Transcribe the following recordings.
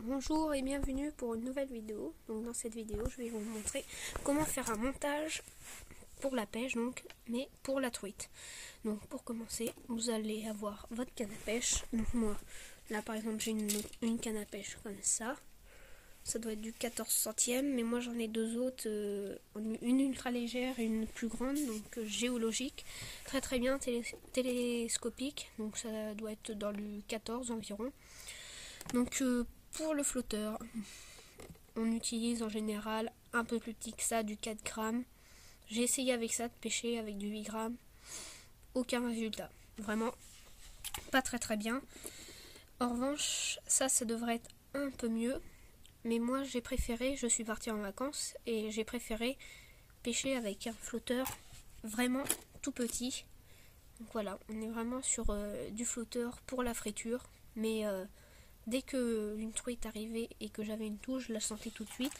Bonjour et bienvenue pour une nouvelle vidéo. Donc dans cette vidéo, je vais vous montrer comment faire un montage pour la pêche, mais pour la truite. Donc pour commencer, vous allez avoir votre canne à pêche. Donc moi, là par exemple, j'ai une canne à pêche comme ça. Ça doit être du 14 centièmes, mais moi j'en ai deux autres, une ultra légère et une plus grande, donc géologique, très bien télescopique, donc ça doit être dans le 14 environ. Donc pour le flotteur, on utilise en général un peu plus petit que ça, du 4 grammes. J'ai essayé avec ça de pêcher avec du 8 grammes, aucun résultat, vraiment pas très bien. En revanche, ça devrait être un peu mieux. Mais moi j'ai préféré, je suis partie en vacances et j'ai préféré pêcher avec un flotteur vraiment tout petit. Donc voilà, on est vraiment sur du flotteur pour la friture. Mais dès que une truite arrivait et que j'avais une touche, je la sentais tout de suite.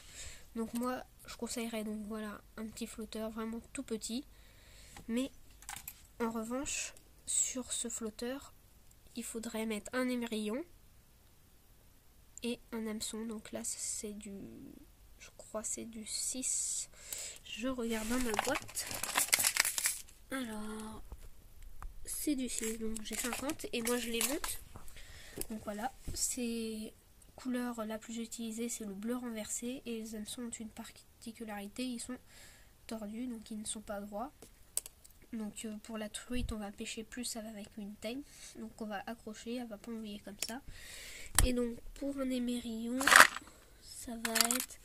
Donc moi je conseillerais donc voilà un petit flotteur vraiment tout petit. Mais en revanche, sur ce flotteur, il faudrait mettre un émerillon et un hameçon. Donc là c'est du, je crois c'est du 6. Je regarde dans ma boîte. Alors c'est du 6, donc j'ai 50 et moi je les monte. Donc voilà, c'est couleur la plus utilisée, c'est le bleu renversé, et les hameçons ont une particularité, ils sont tordus, donc ils ne sont pas droits. Donc pour la truite, on va pêcher plus avec une teigne, donc on va accrocher, elle va pas envoyer comme ça. Et donc pour un émerillon, ça va être,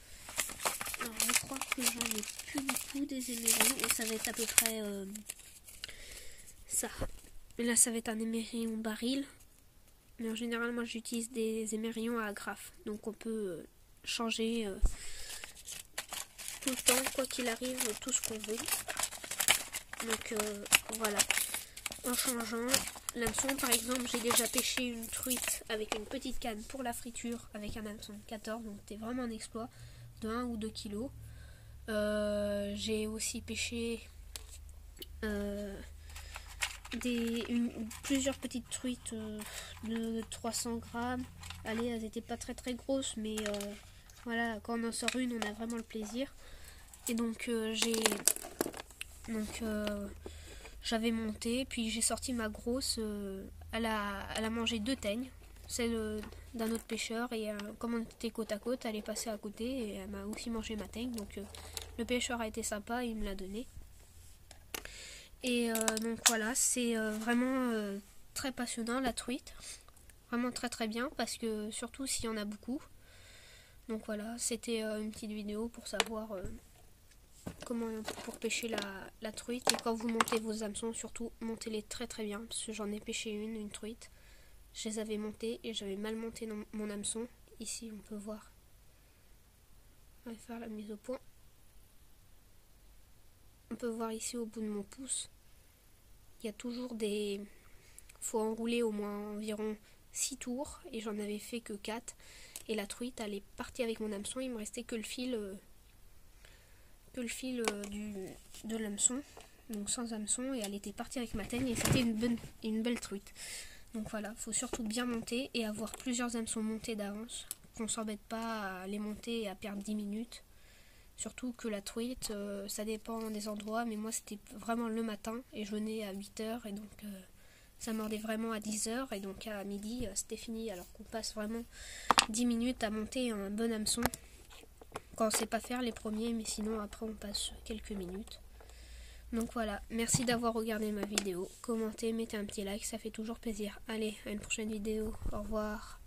alors je crois que j'en ai plus du tout des émerillons, et ça va être à peu près ça. Mais là ça va être un émerillon baril, mais en général moi j'utilise des émerillons à agrafe, donc on peut changer tout le temps, quoi qu'il arrive, tout ce qu'on veut. Donc voilà, en changeant. L'hameçon par exemple, j'ai déjà pêché une truite avec une petite canne pour la friture avec un hameçon de 14, donc c'était vraiment un exploit de 1 ou 2 kilos. J'ai aussi pêché plusieurs petites truites de 300 grammes. Allez, elles étaient pas très grosses, mais voilà, quand on en sort une, on a vraiment le plaisir. Et donc j'avais monté, puis j'ai sorti ma grosse. Elle a mangé 2 teignes, celle d'un autre pêcheur, et comme on était côte à côte, elle est passée à côté et elle m'a aussi mangé ma teigne. Donc le pêcheur a été sympa, il me l'a donné. Et donc voilà, c'est vraiment très passionnant la truite, vraiment très bien, parce que surtout s'il y en a beaucoup. Donc voilà, c'était une petite vidéo pour savoir comment pour pêcher la truite. Et quand vous montez vos hameçons, surtout montez-les très bien, parce que j'en ai pêché une truite, je les avais montées et j'avais mal monté mon hameçon. Ici on peut voir, on va faire la mise au point. On peut voir ici au bout de mon pouce, il y a toujours des... faut enrouler au moins environ 6 tours, et j'en avais fait que 4. Et la truite, elle est partie avec mon hameçon, il me restait que le fil de l'hameçon, donc sans hameçon, et elle était partie avec ma teigne, et c'était une belle truite. Donc voilà, faut surtout bien monter et avoir plusieurs hameçons montés d'avance, qu'on s'embête pas à les monter et à perdre 10 minutes. Surtout que la truite, ça dépend des endroits, mais moi c'était vraiment le matin et je venais à 8h, et donc ça mordait vraiment à 10h, et donc à midi c'était fini, alors qu'on passe vraiment 10 minutes à monter un bon hameçon quand on sait pas faire les premiers, mais sinon après on passe quelques minutes. Donc voilà, merci d'avoir regardé ma vidéo, commentez, mettez un petit like, ça fait toujours plaisir. Allez, à une prochaine vidéo, au revoir.